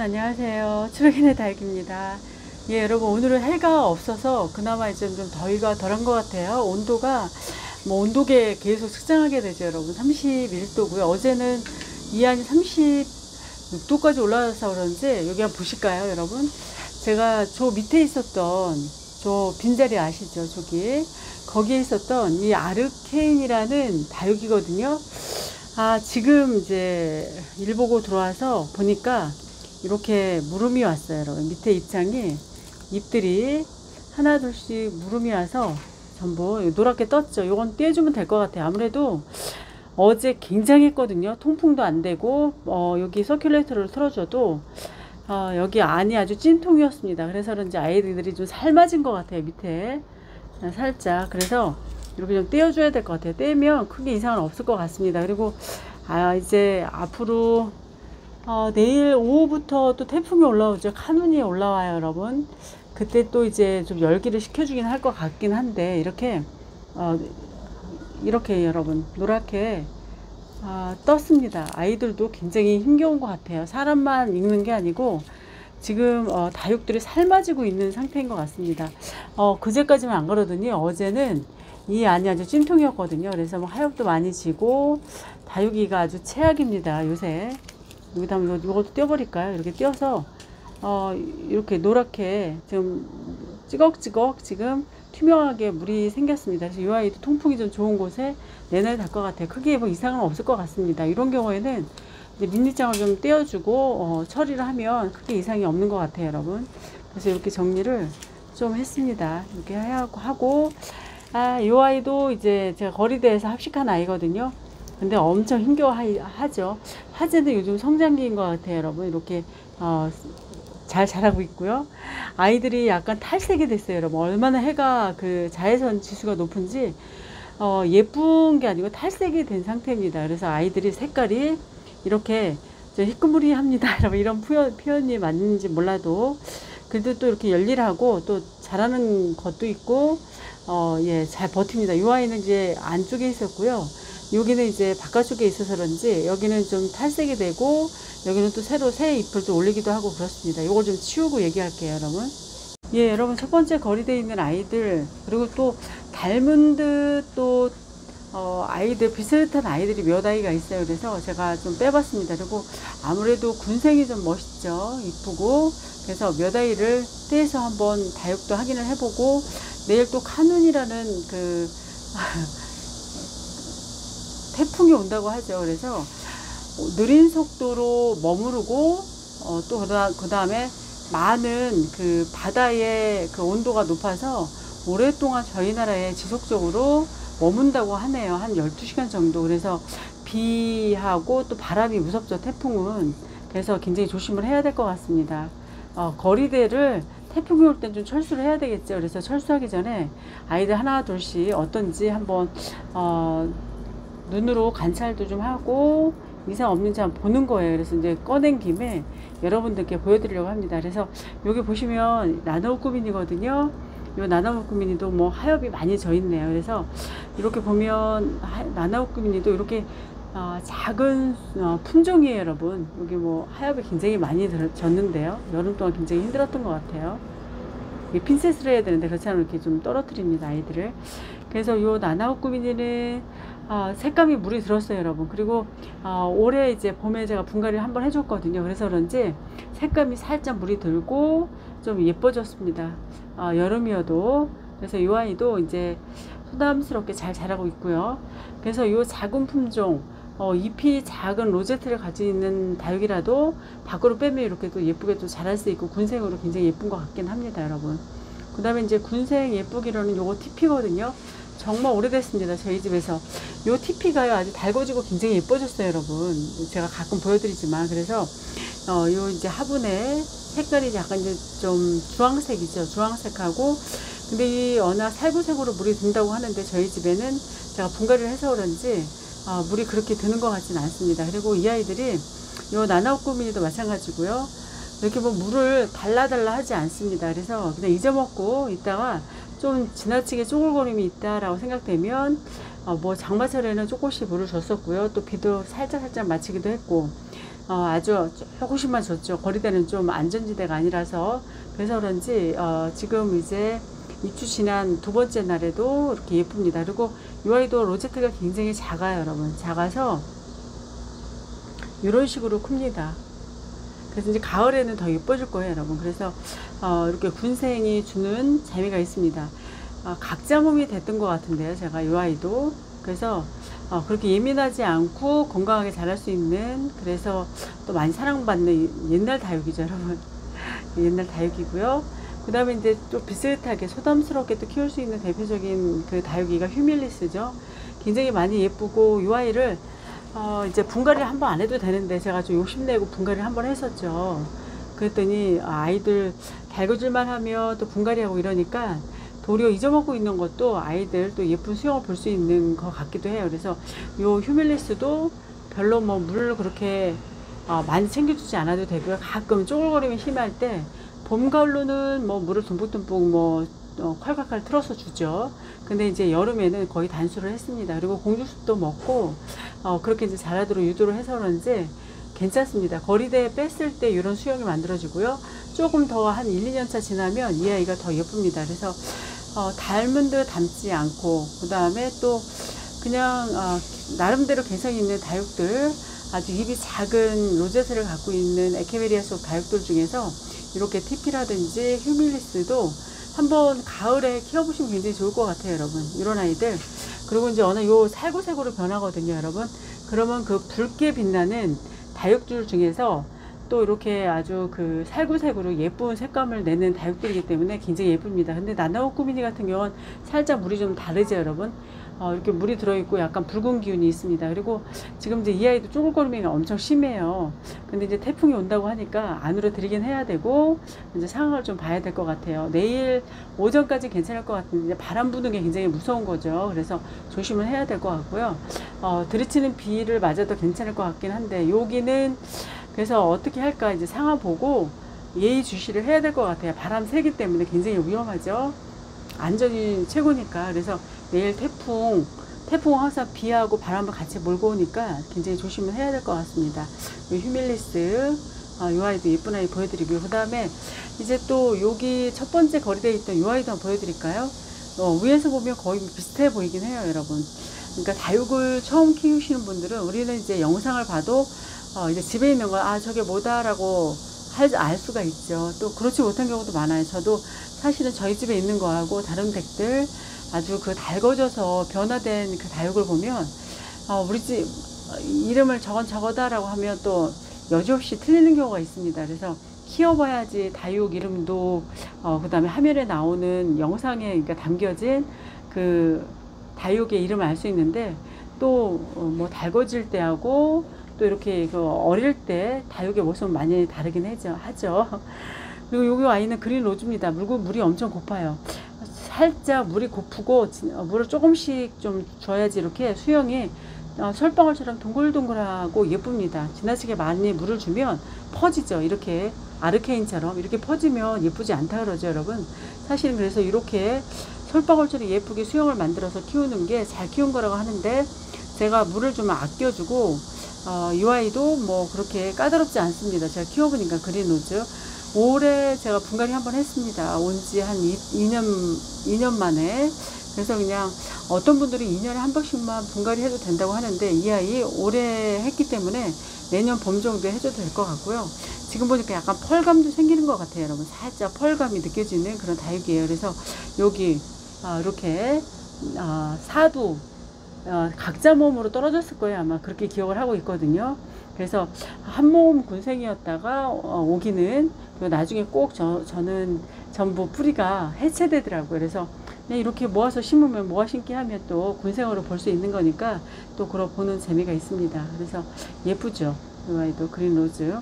안녕하세요. 추백인의 다육입니다. 예, 여러분, 오늘은 해가 없어서 그나마 이제 좀 더위가 덜한 것 같아요. 온도가 뭐 온도계 계속 측정하게 되죠, 여러분. 31도고요. 어제는 이한이 36도까지 올라와서 그런지 여기 한번 보실까요, 여러분? 제가 저 밑에 있었던 저 빈자리 아시죠? 저기 거기에 있었던 이 아르케인이라는 다육이거든요. 지금 이제 일 보고 들어와서 보니까 이렇게 무름이 왔어요, 여러분. 밑에 잎장이 잎들이 하나 둘씩 무름이 와서 전부 노랗게 떴죠. 요건 떼주면 될 것 같아요. 아무래도 어제 굉장히 했거든요. 통풍도 안 되고 여기 서큘레이터를 틀어줘도 여기 안이 아주 찐통이었습니다. 그래서 그런지 아이들이 좀 삶아진 것 같아요, 밑에 살짝. 그래서 이렇게 좀 떼어줘야 될 것 같아요. 떼면 크게 이상은 없을 것 같습니다. 그리고 이제 앞으로 내일 오후부터 또 태풍이 올라오죠. 카눈이 올라와요, 여러분. 그때 또 이제 좀 열기를 식혀주긴 할 것 같긴 한데, 이렇게 여러분 노랗게 떴습니다. 아이들도 굉장히 힘겨운 것 같아요. 사람만 익는 게 아니고 지금 다육들이 삶아지고 있는 상태인 것 같습니다. 그제까지만 안 그러더니 어제는 이 안이 아주 찜통이었거든요. 그래서 뭐 하엽도 많이 지고 다육이가 아주 최악입니다, 요새. 여기다 한번 이것도 떼어버릴까요? 이렇게 떼어서 이렇게 노랗게 지금 찌걱찌걱 지금 투명하게 물이 생겼습니다. 그래서 이 아이도 통풍이 좀 좋은 곳에 내놔야 될 것 같아요. 크게 뭐 이상은 없을 것 같습니다. 이런 경우에는 이제 밑장을 좀 떼어주고 처리를 하면 크게 이상이 없는 것 같아요, 여러분. 그래서 이렇게 정리를 좀 했습니다. 이렇게 하고 이 아이도 이제 제가 거리대에서 합식한 아이거든요. 근데 엄청 힘겨워하죠. 화재는 요즘 성장기인 것 같아요, 여러분. 이렇게 잘 자라고 있고요. 아이들이 약간 탈색이 됐어요, 여러분. 얼마나 해가 그 자외선 지수가 높은지 예쁜 게 아니고 탈색이 된 상태입니다. 그래서 아이들이 색깔이 이렇게 희끄무리합니다, 여러분. 이런 표현이 맞는지 몰라도 그래도 또 이렇게 열일하고 또 자라는 것도 있고 잘 버팁니다. 이 아이는 이제 안쪽에 있었고요. 여기는 이제 바깥쪽에 있어서 그런지 여기는 좀 탈색이 되고 여기는 또 새로 새 잎을 또 올리기도 하고 그렇습니다. 이걸 좀 치우고 얘기할게요, 여러분. 예, 여러분, 첫 번째 거리대에 있는 아이들, 그리고 또 닮은 듯 또 아이들, 비슷한 아이들이 몇 아이가 있어요. 그래서 제가 좀 빼봤습니다. 그리고 아무래도 군생이 좀 멋있죠, 이쁘고. 그래서 몇 아이를 떼서 한번 다육도 확인을 해보고 내일 또 카눈이라는 그 태풍이 온다고 하죠. 그래서 느린 속도로 머무르고 또 그 다음에 많은 그 바다의 그 온도가 높아서 오랫동안 저희 나라에 지속적으로 머문다고 하네요. 한 12시간 정도. 그래서 비하고 또 바람이 무섭죠, 태풍은. 그래서 굉장히 조심을 해야 될 것 같습니다. 거리대를 태풍이 올 땐 좀 철수를 해야 되겠죠. 그래서 철수하기 전에 아이들 하나 둘씩 어떤지 한번 눈으로 관찰도 좀 하고 이상 없는지 한번 보는 거예요. 그래서 이제 꺼낸 김에 여러분들께 보여드리려고 합니다. 그래서 여기 보시면 나나우꾸민이거든요. 이 나나우꾸민이도 뭐 하엽이 많이 져 있네요. 그래서 이렇게 보면 나나우꾸민이도 이렇게 작은 품종이에요, 여러분. 여기 뭐 하엽이 굉장히 많이 졌는데요. 여름 동안 굉장히 힘들었던 것 같아요. 핀셋을 해야 되는데 그렇지 않으면 이렇게 좀 떨어뜨립니다, 아이들을. 그래서 요 나나우꾸민이는 색감이 물이 들었어요, 여러분. 그리고 올해 이제 봄에 제가 분갈이를 한번 해줬거든요. 그래서 그런지 색감이 살짝 물이 들고 좀 예뻐졌습니다. 여름이어도. 그래서 이 아이도 이제 소담스럽게 잘 자라고 있고요. 그래서 이 작은 품종, 잎이 작은 로제트를 가지고 있는 다육이라도 밖으로 빼면 이렇게 또 예쁘게 또 자랄 수 있고 군생으로 굉장히 예쁜 것 같긴 합니다, 여러분. 그 다음에 이제 군생 예쁘기로는 요거 티피거든요. 정말 오래됐습니다, 저희 집에서. 요 티피가요, 아주 달궈지고 굉장히 예뻐졌어요, 여러분. 제가 가끔 보여드리지만. 그래서 요 이제 화분에 색깔이 약간 이제 좀 주황색이죠, 주황색하고. 근데 이 워낙 살구색으로 물이 든다고 하는데 저희 집에는 제가 분갈이를 해서 그런지 물이 그렇게 드는 것 같지는 않습니다. 그리고 이 아이들이 요 나나우꾸민이도 마찬가지고요. 이렇게 뭐 물을 달라달라 하지 않습니다. 그래서 그냥 잊어먹고 있다가 좀 지나치게 쪼글거림이 있다라고 생각되면 뭐 장마철에는 조금씩 물을 줬었고요. 또 비도 살짝 맞추기도 했고 아주 조금씩만 줬죠. 거리대는 좀 안전지대가 아니라서. 그래서 그런지 지금 이제 입주 지난 두 번째 날에도 이렇게 예쁩니다. 그리고 이 아이도 로제트가 굉장히 작아요, 여러분. 작아서 이런 식으로 큽니다. 그래서 이제 가을에는 더 예뻐질 거예요, 여러분. 그래서 이렇게 군생이 주는 재미가 있습니다. 각자 몸이 됐던 것 같은데요, 제가 이 아이도. 그래서 그렇게 예민하지 않고 건강하게 자랄 수 있는, 그래서 또 많이 사랑받는 옛날 다육이죠, 여러분. 옛날 다육이고요. 그 다음에 이제 또 비슷하게 소담스럽게 또 키울 수 있는 대표적인 그 다육이가 휴밀리스죠. 굉장히 많이 예쁘고, 이 아이를 이제 분갈이를 한번 안 해도 되는데 제가 좀 욕심내고 분갈이를 한번 했었죠. 그랬더니 아이들 달궈질만 하면 또 분갈이하고 이러니까 도리어 잊어먹고 있는 것도 아이들 또 예쁜 수영을 볼 수 있는 것 같기도 해요. 그래서 요 휴밀리스도 별로 뭐 물을 그렇게 많이 챙겨주지 않아도 되고요. 가끔 쪼글거림이 심할 때 봄, 가을로는 뭐 물을 듬뿍듬뿍 뭐 콸콸콸 틀어서 주죠. 근데 이제 여름에는 거의 단수를 했습니다. 그리고 공주숲도 먹고 그렇게 이제 자라도록 유도를 해서 그런지 괜찮습니다. 거리대에 뺐을 때 이런 수영이 만들어지고요. 조금 더 한 1, 2년 차 지나면 이 아이가 더 예쁩니다. 그래서 닮은 듯 닮지 않고, 그 다음에 또 그냥 나름대로 개성이 있는 다육들, 아주 입이 작은 로제트를 갖고 있는 에케베리아 속 다육들 중에서 이렇게 티피라든지 휴밀리스도 한번 가을에 키워보시면 굉장히 좋을 것 같아요, 여러분. 이런 아이들. 그리고 이제 어느 요 살구색으로 변하거든요, 여러분. 그러면 그 붉게 빛나는 다육들 중에서 또 이렇게 아주 그 살구색으로 예쁜 색감을 내는 다육들이기 때문에 굉장히 예쁩니다. 근데 나나오쿠미니 같은 경우는 살짝 물이 좀 다르죠, 여러분. 이렇게 물이 들어있고 약간 붉은 기운이 있습니다. 그리고 지금 이제 이 아이도 쪼글거림이 엄청 심해요. 근데 이제 태풍이 온다고 하니까 안으로 들이긴 해야 되고, 이제 상황을 좀 봐야 될 것 같아요. 내일 오전까지 괜찮을 것 같은데 바람 부는 게 굉장히 무서운 거죠. 그래서 조심을 해야 될 것 같고요. 들이치는 비를 맞아도 괜찮을 것 같긴 한데, 여기는 그래서 어떻게 할까 이제 상황 보고 예의주시를 해야 될 것 같아요. 바람 세기 때문에 굉장히 위험하죠. 안전이 최고니까. 그래서 내일 태풍 항상 비하고 바람을 같이 몰고 오니까 굉장히 조심을 해야 될 것 같습니다. 휴밀리스, 이 아이도 예쁜 아이 보여드리고요. 그 다음에 이제 또 여기 첫 번째 거리대에 있던 이 아이도 한번 보여드릴까요? 위에서 보면 거의 비슷해 보이긴 해요, 여러분. 그러니까 다육을 처음 키우시는 분들은, 우리는 이제 영상을 봐도 이제 집에 있는 거 저게 뭐다라고 알 수가 있죠. 또 그렇지 못한 경우도 많아요. 저도 사실은 저희 집에 있는 거하고 다른 댁들 아주 그 달궈져서 변화된 그 다육을 보면 우리 집 이름을 저거다라고 하면 또 여지없이 틀리는 경우가 있습니다. 그래서 키워봐야지 다육 이름도 그 다음에 화면에 나오는 영상에 그러니까 담겨진 그 다육의 이름을 알 수 있는데, 또 뭐 달궈질 때하고 또 이렇게 그 어릴 때 다육의 모습은 많이 다르긴 하죠. 그리고 여기 아이는 그린 로즈입니다. 물이 엄청 고파요. 살짝 물이 고프고 물을 조금씩 좀 줘야지 이렇게 수영이 솔방울처럼 동글동글하고 예쁩니다. 지나치게 많이 물을 주면 퍼지죠. 이렇게 아르케인처럼 이렇게 퍼지면 예쁘지 않다 그러죠, 여러분. 사실은 그래서 이렇게 솔방울처럼 예쁘게 수영을 만들어서 키우는 게 잘 키운 거라고 하는데, 제가 물을 좀 아껴주고 이 아이도 뭐 그렇게 까다롭지 않습니다. 제가 키워보니까 그린 로즈. 올해 제가 분갈이 한번 했습니다. 온 지 한 2년 만에. 그래서 그냥 어떤 분들이 2년에 한 번씩만 분갈이 해도 된다고 하는데, 이 아이 올해 했기 때문에 내년 봄 정도에 해줘도 될 것 같고요. 지금 보니까 약간 펄감도 생기는 것 같아요, 여러분. 살짝 펄감이 느껴지는 그런 다육이에요. 그래서 여기 이렇게 사두 각자 몸으로 떨어졌을 거예요. 아마 그렇게 기억을 하고 있거든요. 그래서 한 몸 군생이었다가 오기는 나중에 꼭 저는 전부 뿌리가 해체되더라고요. 그래서 그냥 이렇게 모아서 심으면 모아 심기 하면 또 군생으로 볼 수 있는 거니까 또 그걸 보는 재미가 있습니다. 그래서 예쁘죠. 이 아이도 그린 로즈.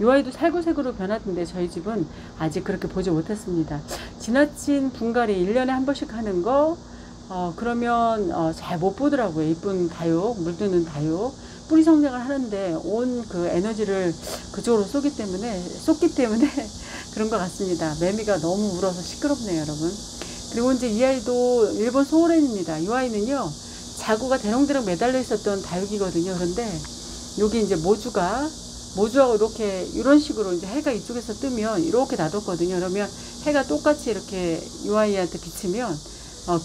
이 아이도 살구색으로 변하던데 저희 집은 아직 그렇게 보지 못했습니다. 지나친 분갈이 1년에 한 번씩 하는 거 그러면 잘 못 보더라고요. 이쁜 다육, 물드는 다육. 뿌리 성장을 하는데 온 그 에너지를 그쪽으로 쏟기 때문에 그런 것 같습니다. 매미가 너무 울어서 시끄럽네요, 여러분. 그리고 이제 이 아이도 일본 소호렌입니다. 이 아이는요, 자구가 대롱대롱 매달려 있었던 다육이거든요. 그런데 여기 이제 모주가 모주하고 이렇게 이런 식으로 이제 해가 이쪽에서 뜨면 이렇게 놔뒀거든요. 그러면 해가 똑같이 이렇게 이 아이한테 비치면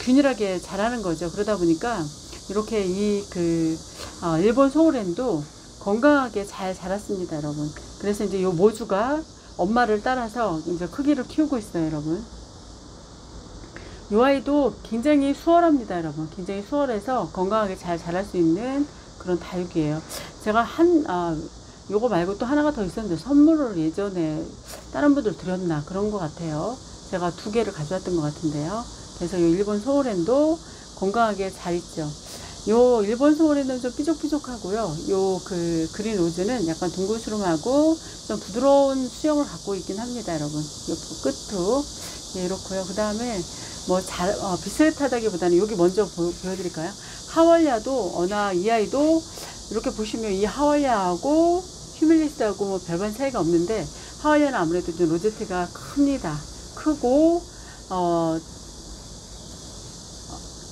균일하게 자라는 거죠. 그러다 보니까 이렇게 일본 소울앤도 건강하게 잘 자랐습니다, 여러분. 그래서 이제 이 모주가 엄마를 따라서 이제 크기를 키우고 있어요, 여러분. 이 아이도 굉장히 수월합니다, 여러분. 굉장히 수월해서 건강하게 잘 자랄 수 있는 그런 다육이에요. 제가 요거 말고 또 하나가 더 있었는데 선물을 예전에 다른 분들 드렸나 그런 것 같아요. 제가 2개를 가져왔던 것 같은데요. 그래서 요 일본 소울앤도 건강하게 잘 있죠. 요 일본 소울에는 좀 삐죽삐죽하고요. 요 그린 로즈는 약간 둥그스름하고 좀 부드러운 수영을 갖고 있긴 합니다, 여러분. 요 끝도 예, 이렇고요. 그 다음에 뭐 비슷하다기보다는 여기 먼저 보여드릴까요? 하월야도 이 아이도 이렇게 보시면 이 하월야하고 휴밀리스하고 뭐 별반 차이가 없는데, 하월야는 아무래도 좀 로제트가 큽니다. 크고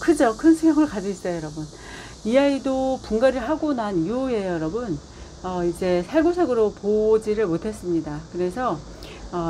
크죠. 큰 수영을 가지고 있어요, 여러분. 이 아이도 분갈이를 하고 난 이후에 여러분 이제 살구색으로 보지를 못했습니다. 그래서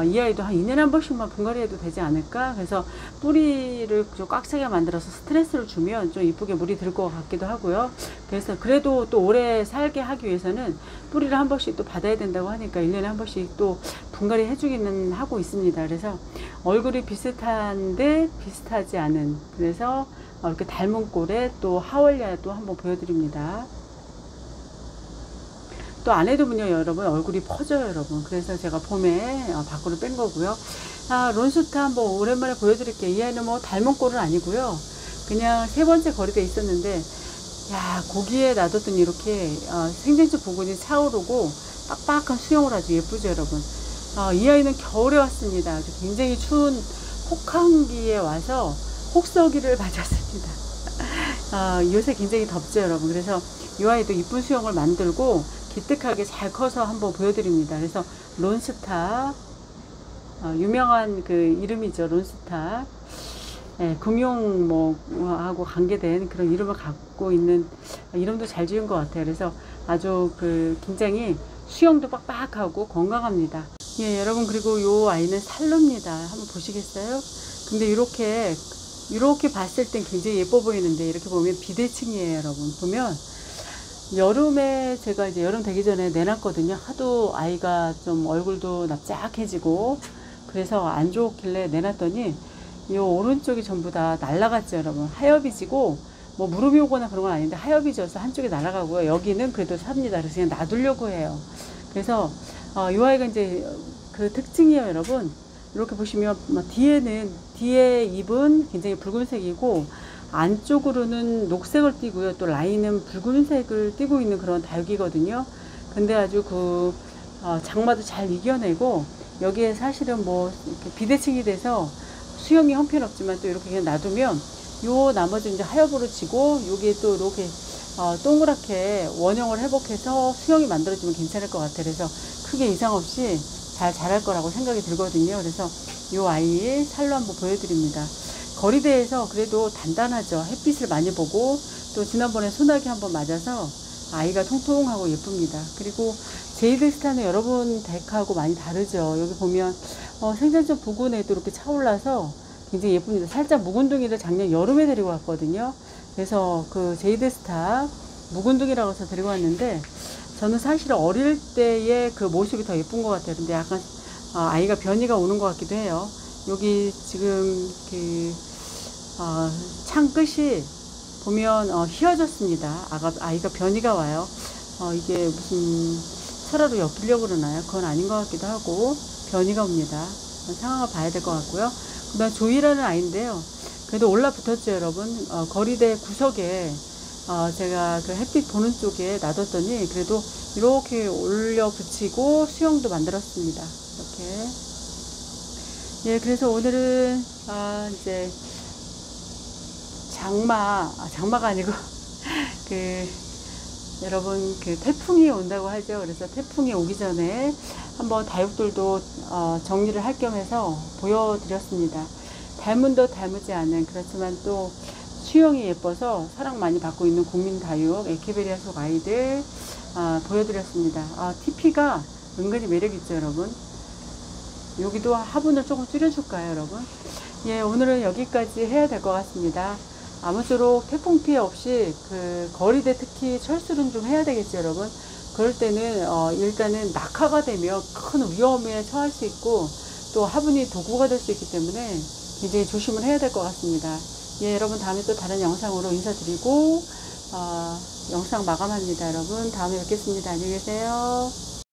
이 아이도 한 2년에 한 번씩만 분갈이해도 되지 않을까. 그래서 뿌리를 좀 꽉 차게 만들어서 스트레스를 주면 좀 이쁘게 물이 들 것 같기도 하고요. 그래서 그래도 또 오래 살게 하기 위해서는 뿌리를 한 번씩 또 받아야 된다고 하니까 1년에 한 번씩 또 분갈이 해주기는 하고 있습니다. 그래서 얼굴이 비슷한데 비슷하지 않은, 그래서 이렇게 닮은 꼴에 또 하월야도 한번 보여드립니다. 또 안에도 보면 여러분 얼굴이 퍼져요, 여러분. 그래서 제가 봄에 밖으로 뺀 거고요. 론스타 한번 오랜만에 보여드릴게요. 이 아이는 뭐 닮은 꼴은 아니고요. 그냥 3번째 거리대에 있었는데, 고기에 놔뒀더니 이렇게 생장점 부분이 차오르고 빡빡한 수영을 아주 예쁘죠, 여러분. 이 아이는 겨울에 왔습니다. 굉장히 추운 혹한기에 와서 혹서기를 맞았습니다. 요새 굉장히 덥죠, 여러분. 그래서 이 아이도 이쁜 수영을 만들고 기특하게 잘 커서 한번 보여드립니다. 그래서 론스타, 유명한 그 이름이죠, 론스타. 금융하고 관계된 그런 이름을 갖고 있는, 이름도 잘 지은 것 같아요. 그래서 아주 굉장히 수영도 빡빡하고 건강합니다. 예, 여러분, 그리고 요 아이는 살로입니다. 한번 보시겠어요? 근데 이렇게 봤을 땐 굉장히 예뻐 보이는데, 이렇게 보면 비대칭이에요, 여러분. 보면 여름에 제가 이제 여름 되기 전에 내놨거든요. 하도 아이가 좀 얼굴도 납작해지고 그래서 안 좋길래 내놨더니 이 오른쪽이 전부 다 날아갔죠, 여러분. 하엽이 지고 뭐 무릎이 오거나 그런 건 아닌데 하엽이 져서 한쪽이 날아가고요. 여기는 그래도 삽니다. 그래서 그냥 놔두려고 해요. 그래서 이 아이가 이제 그 특징이에요, 여러분. 이렇게 보시면 뒤에 잎은 굉장히 붉은색이고 안쪽으로는 녹색을 띠고요. 또 라인은 붉은색을 띠고 있는 그런 다육이거든요. 근데 아주 장마도 잘 이겨내고, 여기에 사실은 뭐 이렇게 비대칭이 돼서 수영이 형편없지만 또 이렇게 그냥 놔두면 요 나머지 이제 하엽으로 지고 여기에 또 이렇게 동그랗게 원형을 회복해서 수영이 만들어지면 괜찮을 것 같아요. 그래서 크게 이상 없이 잘 자랄 거라고 생각이 들거든요. 그래서 요 아이 살로 한번 보여드립니다. 거리대에서 그래도 단단하죠. 햇빛을 많이 보고 또 지난번에 소나기 한번 맞아서 아이가 통통하고 예쁩니다. 그리고 제이드스타는 여러분 덱하고 많이 다르죠. 여기 보면 생장점 부근에도 이렇게 차올라서 굉장히 예쁩니다. 살짝 묵은둥이를 작년 여름에 데리고 왔거든요. 그래서 그 제이드스타 묵은둥이라고 해서 데리고 왔는데, 저는 사실 어릴 때의 그 모습이 더 예쁜 것 같아요. 근데 약간 아이가 변이가 오는 것 같기도 해요. 여기 지금 창 끝이 보면 휘어졌습니다. 아이가 변이가 와요. 이게 무슨 철화로 엮이려고 그러나요? 그건 아닌 것 같기도 하고 변이가 옵니다. 상황을 봐야 될 것 같고요. 그 다음 조이라는 아이인데요. 그래도 올라붙었죠, 여러분. 거리대 구석에 제가 그 햇빛 보는 쪽에 놔뒀더니 그래도 이렇게 올려 붙이고 수영도 만들었습니다. 이렇게. 예, 그래서 오늘은 이제 장마가 아니고 여러분 태풍이 온다고 하죠. 그래서 태풍이 오기 전에 한번 다육들도 정리를 할 겸해서 보여드렸습니다. 닮은 듯 닮지 않은, 그렇지만 또 수영이 예뻐서 사랑 많이 받고 있는 국민 다육 에케베리아 속 아이들, 보여드렸습니다. TP가 은근히 매력있죠 여러분. 여기도 화분을 조금 줄여줄까요 여러분? 예, 오늘은 여기까지 해야 될 것 같습니다. 아무쪼록 태풍 피해 없이 그 거리대 특히 철수는 좀 해야 되겠죠 여러분. 그럴 때는 일단은 낙하가 되면 큰 위험에 처할 수 있고 또 화분이 도구가 될 수 있기 때문에 굉장히 조심을 해야 될 것 같습니다. 예, 여러분 다음에 또 다른 영상으로 인사드리고 영상 마감합니다 여러분. 다음에 뵙겠습니다. 안녕히 계세요.